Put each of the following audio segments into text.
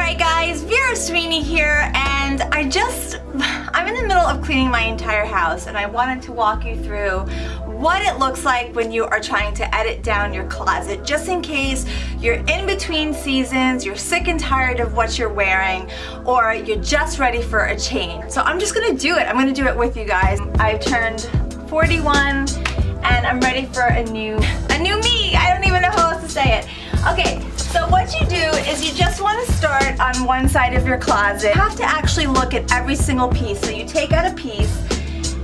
Alright guys, Vera Sweeney here, and I'm in the middle of cleaning my entire house, and I wanted to walk you through what it looks like when you are trying to edit down your closet, just in case you're in between seasons, you're sick and tired of what you're wearing, or you're just ready for a change. So I'm just gonna do it. I'm gonna do it with you guys. I've turned 41 and I'm ready for a new me. I don't even know how else to say it. Okay, so what you do is you just want to start on one side of your closet. You have to actually look at every single piece. So you take out a piece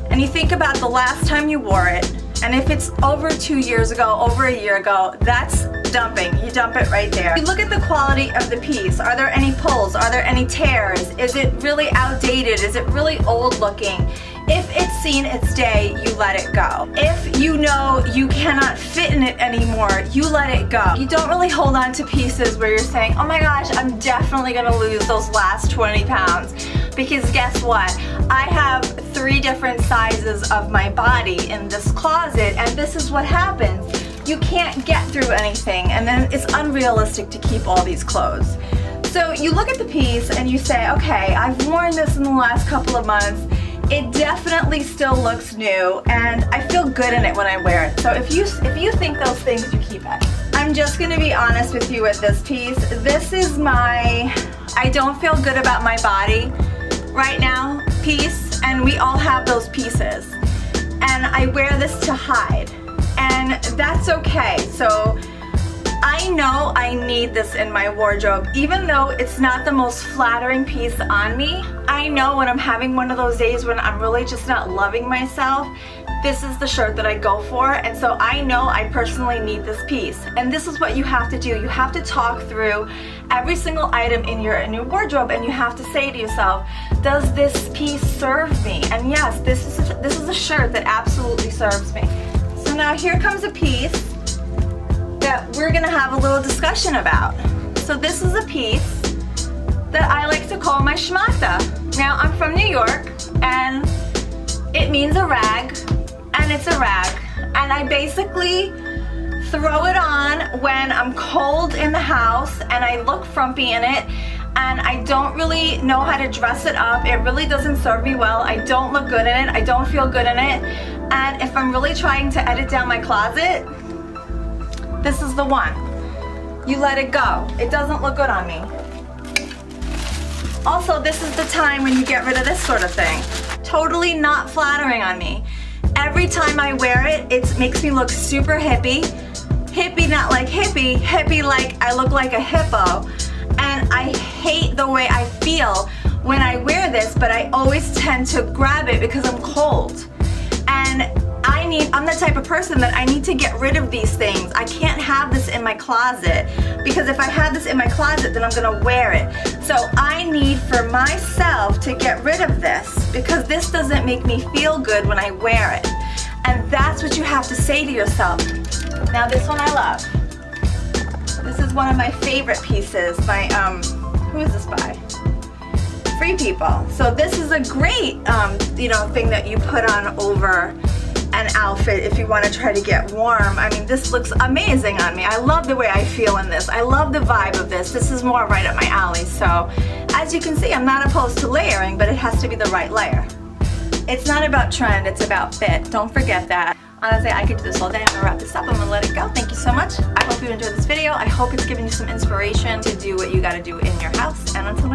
and you think about the last time you wore it. And if it's over 2 years ago, over a year ago, that's dumping. You dump it right there. You look at the quality of the piece. Are there any pulls? Are there any tears? Is it really outdated? Is it really old looking? If it's seen its day, you let it go. If you know you cannot fit in it anymore, you let it go. You don't really hold on to pieces where you're saying, oh my gosh, I'm definitely gonna lose those last 20 pounds. Because guess what? I have 3 different sizes of my body in this closet, and this is what happens. You can't get through anything, and then it's unrealistic to keep all these clothes. So you look at the piece and you say, okay, I've worn this in the last couple of months. It definitely still looks new, and I feel good in it when I wear it. So if you think those things, you keep it. I'm just gonna be honest with you with this piece. This is my I don't feel good about my body right now piece, and we all have those pieces. And I wear this to hide, and that's okay. So I know I need this in my wardrobe, even though it's not the most flattering piece on me. I know when I'm having one of those days when I'm really just not loving myself, this is the shirt that I go for, and so I know I personally need this piece. And this is what you have to do. You have to talk through every single item in your wardrobe, and you have to say to yourself, does this piece serve me? And yes, this is a shirt that absolutely serves me. So now here comes a piece that we're gonna have a little discussion about. So this is a piece that I like to call my schmata. Now I'm from New York, and it means a rag, and it's a rag. And I basically throw it on when I'm cold in the house and I look frumpy in it, and I don't really know how to dress it up. It really doesn't serve me well. I don't look good in it. I don't feel good in it. And if I'm really trying to edit down my closet, this is the one. You let it go. It doesn't look good on me. Also, this is the time when you get rid of this sort of thing. Totally not flattering on me. Every time I wear it, it makes me look super hippie. Hippie not like hippie, hippie like I look like a hippo. And I hate the way I feel when I wear this, but I always tend to grab it because I'm cold. And I'm the type of person that I need to get rid of these things. I can't have this in my closet, because if I had this in my closet, then I'm gonna wear it. So I need for myself to get rid of this, because this doesn't make me feel good when I wear it. And that's what you have to say to yourself. Now this one I love. This is one of my favorite pieces. Who is this by? Free People. So this is a great thing that you put on over an outfit if you want to try to get warm. I mean, this looks amazing on me. I love the way I feel in this. I love the vibe of this. This is more right up my alley. So as you can see, I'm not opposed to layering, but it has to be the right layer. It's not about trend, it's about fit. Don't forget that. Honestly, I could do this all day. I'm gonna wrap this up. I'm gonna let it go. Thank you so much. I hope you enjoyed this video. I hope it's given you some inspiration to do what you gotta do in your house. And until